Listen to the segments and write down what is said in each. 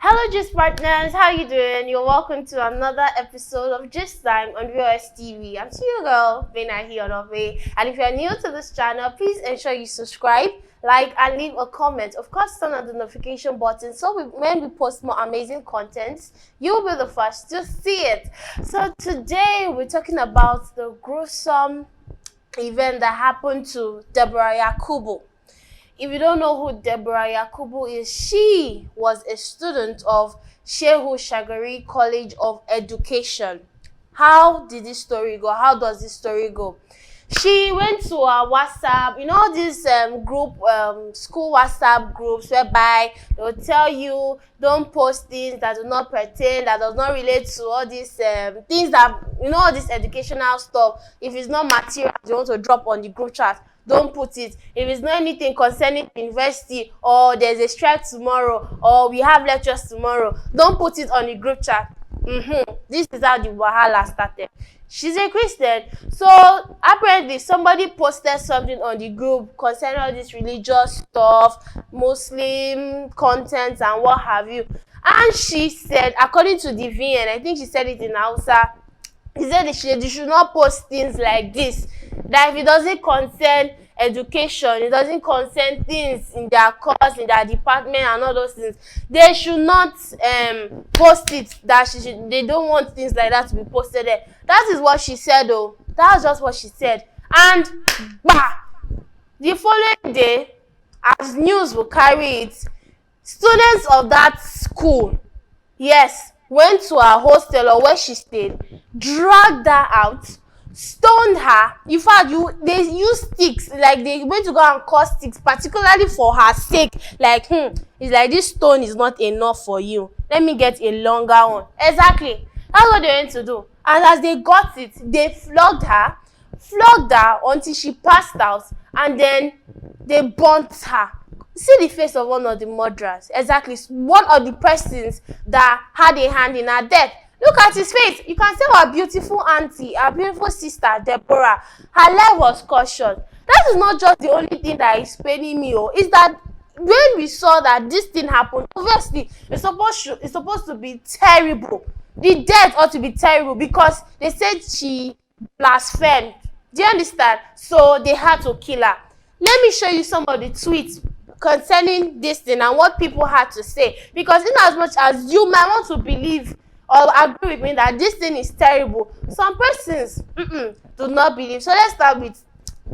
Hello, Gist partners. How you doing? You're welcome to another episode of Gist Time on VOS TV. I'm still your girl, Vena here on way. And if you're new to this channel, please ensure you subscribe, like, and leave a comment. Of course, turn on the notification button so when we post more amazing content, you'll be the first to see it. So today we're talking about the gruesome event that happened to Deborah Yakubu. If you don't know who Deborah Yakubu is, she was a student of Shehu Shagari College of Education. How did this story go? How does this story go? She went to a WhatsApp, these school WhatsApp groups whereby they will tell you don't post things that do not pertain, that does not relate to all these things that, all this educational stuff. If it's not material you want to drop on the group chat, don't put it. If it's not anything concerning university, or there's a strike tomorrow, or we have lectures tomorrow, don't put it on the group chat. This is how the wahala started. She's a Christian, so apparently somebody posted something on the group concerning all this religious stuff, Muslim content and what have you. And she said, according to the VN, I think she said it in Hausa, he said they should not post things like this. That if it doesn't concern education, it doesn't concern things in their course, in their department and all those things, they should not post it. They don't want things like that to be posted there. That is what she said though. That's just what she said. And the following day, as news will carry it, students of that school, yes, went to her hostel or where she stayed, dragged her out, stoned her. In fact, they used sticks, like they went to go and cut sticks, particularly for her sake. Like, it's like this stone is not enough for you. Let me get a longer one. Exactly. That's what they went to do. And as they got it, they flogged her until she passed out, and then they burnt her. See the face of one of the murderers. Exactly. One of the persons that had a hand in her death. Look at his face. You can see our beautiful auntie, our beautiful sister, Deborah. Her life was cut short. That is not just the only thing that is paining me. Is that when we saw that this thing happened, obviously, it's supposed to be terrible. The death ought to be terrible because they said she blasphemed. Do you understand? So they had to kill her. Let me show you some of the tweets concerning this thing and what people had to say. Because in as much as you might want to believe or agree with me that this thing is terrible, some persons do not believe. So let's start with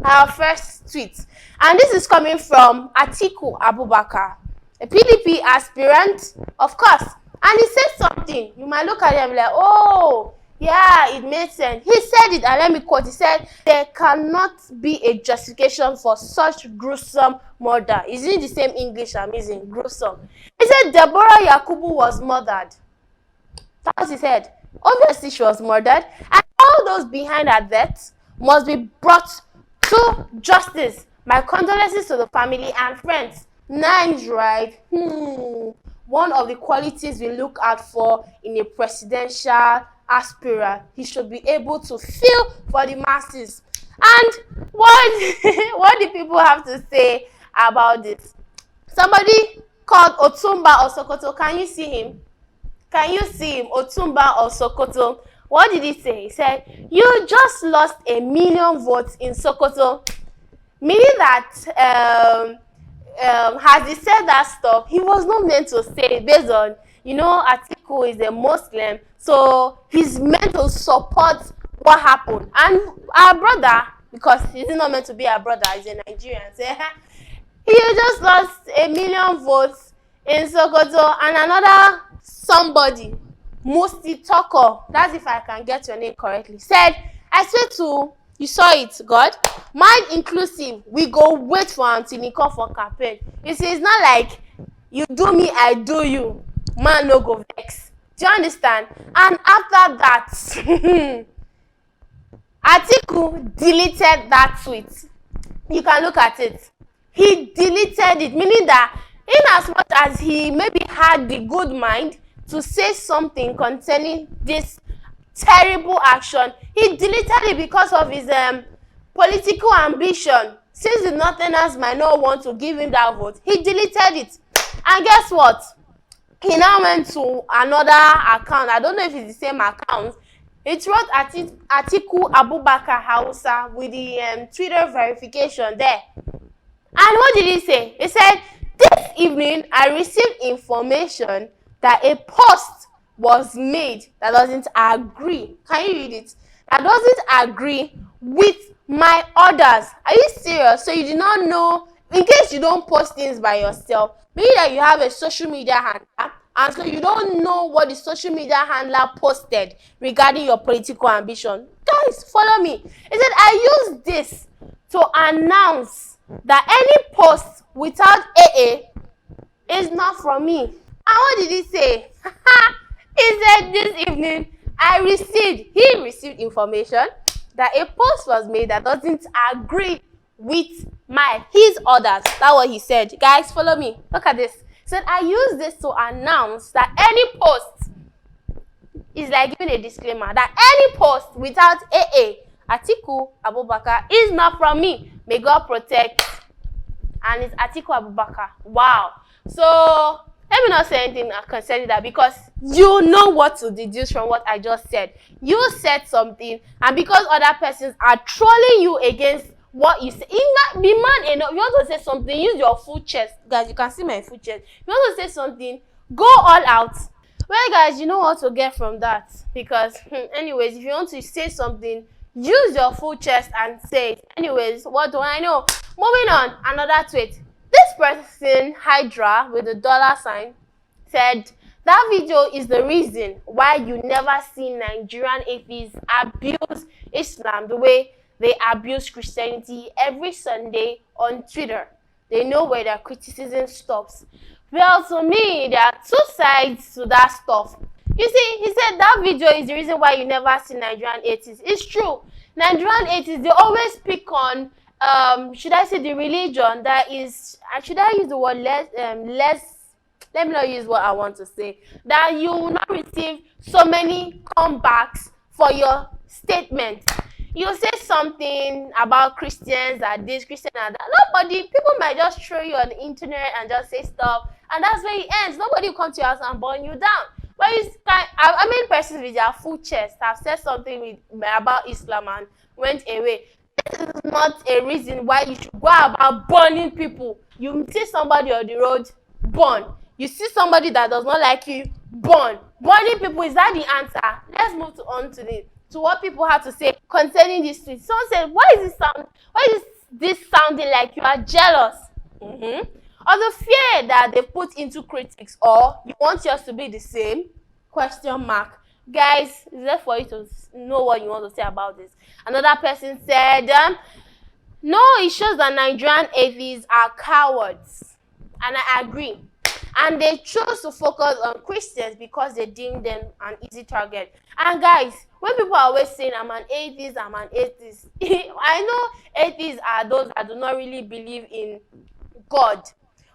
our first tweet. And this is coming from Atiku Abubakar, a PDP aspirant, of course. And he said something. You might look at him like, oh, yeah, it makes sense. He said it, and let me quote. He said, there cannot be a justification for such gruesome murder. Is it the same English I'm using? Gruesome. He said Deborah Yakubu was murdered. That's what he said. Obviously, she was murdered. And all those behind her death must be brought to justice. My condolences to the family and friends. Nice, right? One of the qualities we look out for in a presidential aspirant. He should be able to feel for the masses. And what do people have to say about this? Somebody called Otumba or Sokoto. Can you see him? Can you see him? Otumba or Sokoto. What did he say? He said, you just lost 1 million votes in Sokoto. Meaning that has he said that stuff, he was not meant to say it based on, Atiku is a Muslim, so he's meant to support what happened. And our brother, because he's not meant to be our brother, he's a Nigerian, he just lost 1 million votes in Sokoto. And another somebody, Musti Toko, that's if I can get your name correctly, said, I swear to, you saw it, God, mind inclusive, we go wait for until he come for campaign. You see, it's not like you do me, I do you. Man no go vex. Do you understand? And after that, Atiku deleted that tweet. You can look at it. He deleted it, meaning that in as much as he maybe had the good mind to say something concerning this terrible action, he deleted it because of his political ambition. Since the Northerners might not want to give him that vote, he deleted it. And guess what? he now went to another account. I don't know if it's the same account. It wrote Atiku Abubakar Hausa with the Twitter verification there. And what did he say? He said, this evening I received information that a post was made that doesn't agree. Can you read it? That doesn't agree with my orders. Are you serious? So you do not know, in case you don't post things by yourself, maybe that you have a social media handler, and so you don't know what the social media handler posted regarding your political ambition. Guys, follow me. He said, I use this to announce that any post without AA is not from me. And what did he say? He said, this evening he received information that a post was made that doesn't agree with his orders. That's what he said. Guys, follow me. Look at this. He said, I use this to announce that any post is like giving a disclaimer that any post without AA, Atiku Abubakar, is not from me. May God protect. And it's Atiku Abubakar. Wow. So let me not say anything concerning that, because you know what to deduce from what I just said. You said something, and because other persons are trolling you against what you say, be man enough. You want to say something, use your full chest. Guys, you can see my full chest. You want to say something, go all out. Well, guys, you know what to get from that. Because, anyways, if you want to say something, use your full chest and say it. Anyways, what do I know? Moving on, another tweet. This person, Hydra, with the $sign, said, that video is the reason why you never see Nigerian atheists abuse Islam the way they abuse Christianity every Sunday on Twitter. They know where their criticism stops. Well, to me, there are two sides to that stuff. You see, he said that video is the reason why you never see Nigerian atheists. It's true. Nigerian atheists, they always pick on, should I say the religion that is, should I use the word less, let me not use what I want to say, that you will not receive so many comebacks for your statement. You say something about Christians and this, Christian and that. People might just throw you on the internet and just say stuff, and that's where it ends. Nobody will come to your house and burn you down. But I mean, persons with their full chest have said something about Islam and went away. This is not a reason why you should go about burning people. You see somebody on the road, burn. You see somebody that does not like you, burn. Burning people, is that the answer? Let's move on to what people have to say concerning this tweet. Someone said, why is this sounding like you are jealous? Or the fear that they put into critics, or you want yours to be the same? Question mark. Guys, it's there for you to know what you want to say about this. Another person said, no, it shows that Nigerian atheists are cowards. And I agree. And they chose to focus on Christians because they deem them an easy target. And guys, when people are always saying, I'm an atheist, I know atheists are those that do not really believe in God.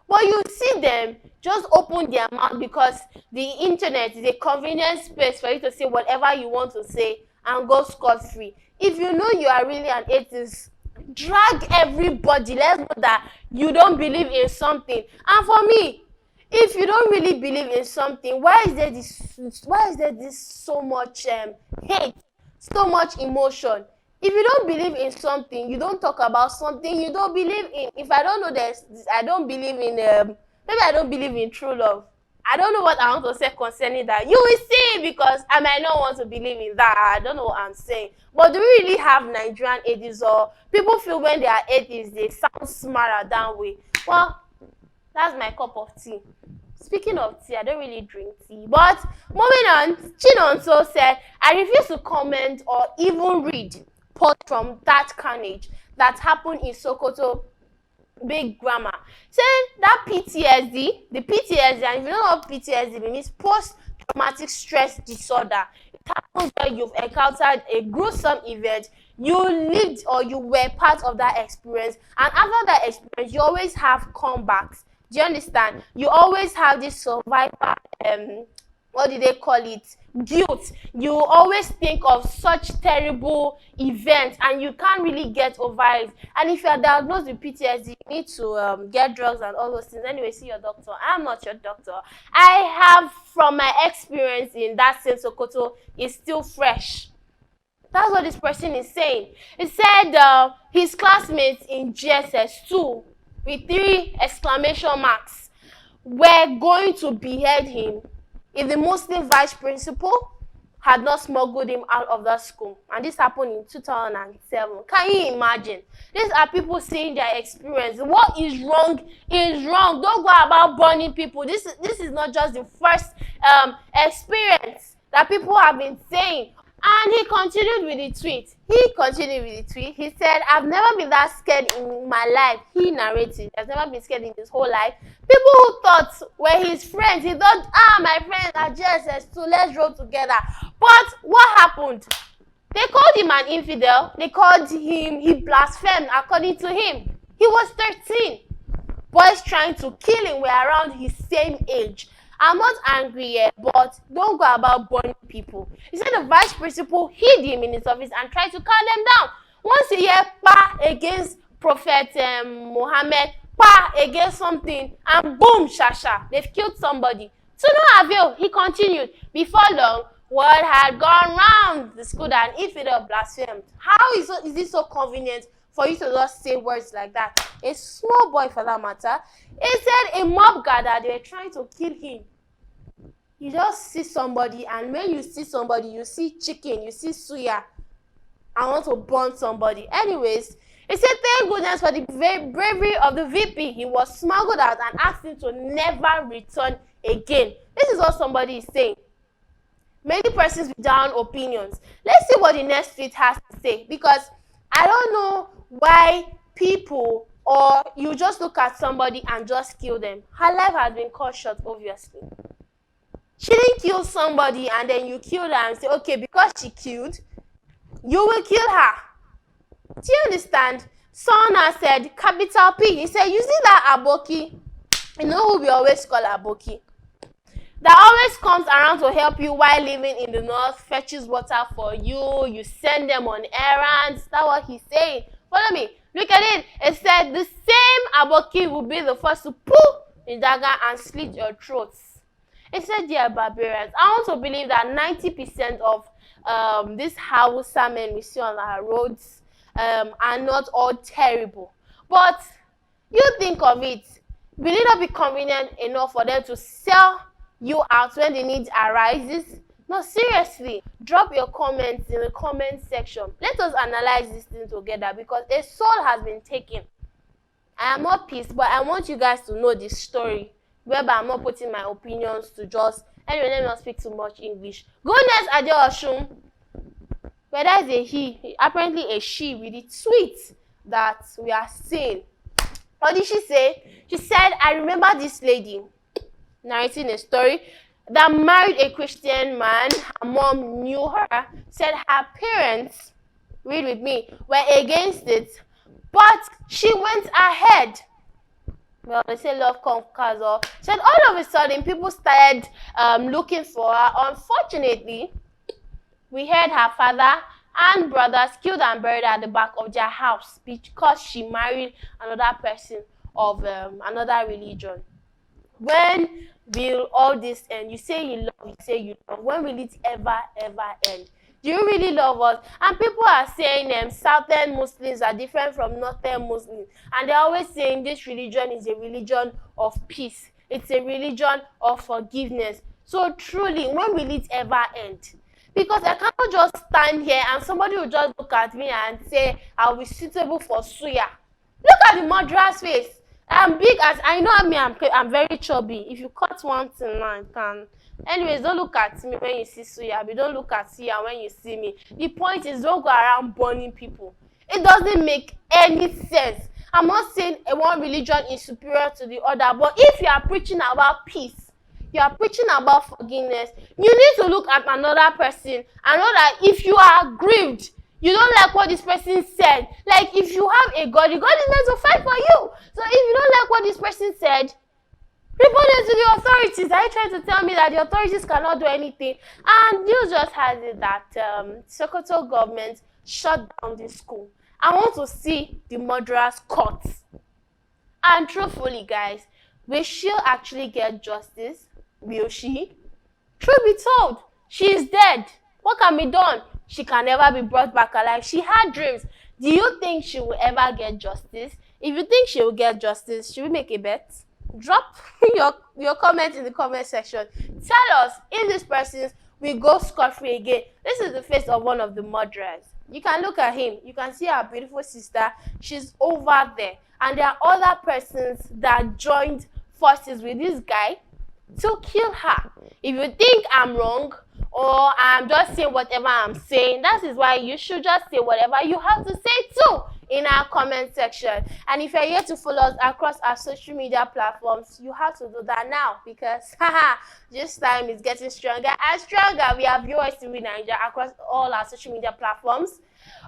But you see them just open their mouth because the internet is a convenient space for you to say whatever you want to say and go scot-free. If you know you are really an atheist, drag everybody. Let's know that you don't believe in something. And for me, if you don't really believe in something, why is there this so much hate, so much emotion? If you don't believe in something, you don't talk about something you don't believe in. If I don't know this, I don't believe in, maybe I don't believe in true love. I don't know what I want to say concerning that. You will see, because I might not want to believe in that. I don't know what I'm saying. But do we really have Nigerian atheists, or people feel when they are atheists, they sound smarter that way? Well, that's my cup of tea. Speaking of tea, I don't really drink tea. But moving on, Chinonso said, I refuse to comment or even read posts from that carnage that happened in Sokoto. Big grammar. Saying that PTSD, the PTSD, and if you don't know what PTSD means, post-traumatic stress disorder. It happens when you've encountered a gruesome event, you lived or you were part of that experience, and after that experience, you always have comebacks. Do you understand? You always have this survivor what do they call it, guilt. You always think of such terrible events and you can't really get over it. And if you are diagnosed with PTSD, you need to get drugs and all those things. Anyway, see your doctor. I'm not your doctor. I have, from my experience in that same Sokoto, is still fresh. That's what this person is saying. He said his classmates in GSS2 with 3 exclamation marks were going to behead him if the Muslim vice principal had not smuggled him out of that school. And this happened in 2007. Can you imagine? These are people saying their experience. What is wrong is wrong. Don't go about burning people. This is not just the first experience that people have been saying. And he continued with the tweet. He said, I've never been that scared in my life. He narrated. I've never been scared in his whole life. People who thought were his friends, he thought, my friends are just so let's roll together. But what happened? They called him an infidel. They called him, he blasphemed according to him. He was 13. Boys trying to kill him were around his same age. I'm not angry yet, but don't go about burning people. He said the vice principal hid him in his office and tried to calm them down. Once a year, pa against Prophet Muhammad, pa against something, and boom, shasha, they've killed somebody. To no avail, he continued. Before long, word had gone round the school that an infidel blasphemed. How is it so convenient for you to just say words like that? A small boy, for that matter, he said a mob gathered, they were trying to kill him. You just see somebody, and when you see somebody, you see chicken, you see suya, I want to burn somebody. Anyways, he said thank goodness for the bravery of the VP. He was smuggled out and asked him to never return again. This is what somebody is saying. Many persons with down opinions. Let's see what the next tweet has to say, because I don't know why people, or you just look at somebody and just kill them. Her life has been cut short, obviously. She didn't kill somebody and then you kill her and say, okay, because she killed, you will kill her. Do you understand? Someone said, capital P. He said, you see that Aboki? You know who we always call Aboki? That always comes around to help you while living in the north, fetches water for you, you send them on errands. That's what he's saying. Follow me. Look at it. It said the same Aboki will be the first to pull the dagger and slit your throats. It said they are barbarians. I want to believe that 90% of these Hausa men we see on our roads are not all terrible. But you think of it, will it not be convenient enough for them to sell you out when the need arises? No, seriously, drop your comments in the comment section. Let us analyze this thing together, because a soul has been taken. I am not pissed, but I want you guys to know this story, whereby I'm not putting my opinions to just, anyway, let me not speak too much English. Goodness, Adeoshun, whether it's a he, apparently a she, with the tweet that we are seeing. What did she say? She said, I remember this lady narrating a story that married a Christian man. Her mom knew her, said her parents, read with me, were against it, but she went ahead. Well, they say love conquers all. Said all of a sudden, people started looking for her. Unfortunately, we heard her father and brothers killed and buried at the back of their house because she married another person of another religion. When will all this end? You say you love, you say you love. When will it ever end? Do you really love us? And people are saying Southern Muslims are different from Northern Muslims. And they're always saying this religion is a religion of peace. It's a religion of forgiveness. So truly, when will it ever end? Because I cannot just stand here and somebody will just look at me and say, I'll be suitable for suya. Look at the murderer's face. I'm big as, I know me, I'm very chubby. If you cut one thing now, I can. Anyways, don't look at me when you see suya. Don't look at suya when you see me. The point is, don't go around burning people. It doesn't make any sense. I'm not saying one religion is superior to the other, but if you are preaching about peace, you are preaching about forgiveness, you need to look at another person and know that if you are grieved, you don't like what this person said. Like, if you have a God, the God is meant to fight for you. So if you don't like what this person said, Report them to the authorities. Are you trying to tell me that the authorities cannot do anything? And news just has it that Sokoto government shut down the school. I want to see the murderers caught. And truthfully, guys, will she actually get justice? Will she? Truth be told, she is dead. What can be done? She can never be brought back alive. She had dreams. Do you think she will ever get justice? If you think she will get justice, should we make a bet? Drop your comment in the comment section. Tell us if this person will go scot-free again. This is the face of one of the murderers. You can look at him. You can see our beautiful sister. She's over there. And there are other persons that joined forces with this guy to kill her. If you think I'm wrong or I'm just saying whatever I'm saying, that is why you should just say whatever you have to say too in our comment section. And if you're here to follow us across our social media platforms, you have to do that now because this time is getting stronger and stronger. We have viewers TV Nigeria across all our social media platforms,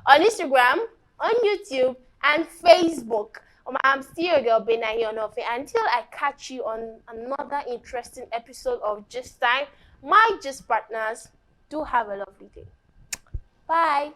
on Instagram, on YouTube, and Facebook. I'm still your girl Bena here on Ofe. Until I catch you on another interesting episode of Gist Time, my Gist partners, do have a lovely day. Bye.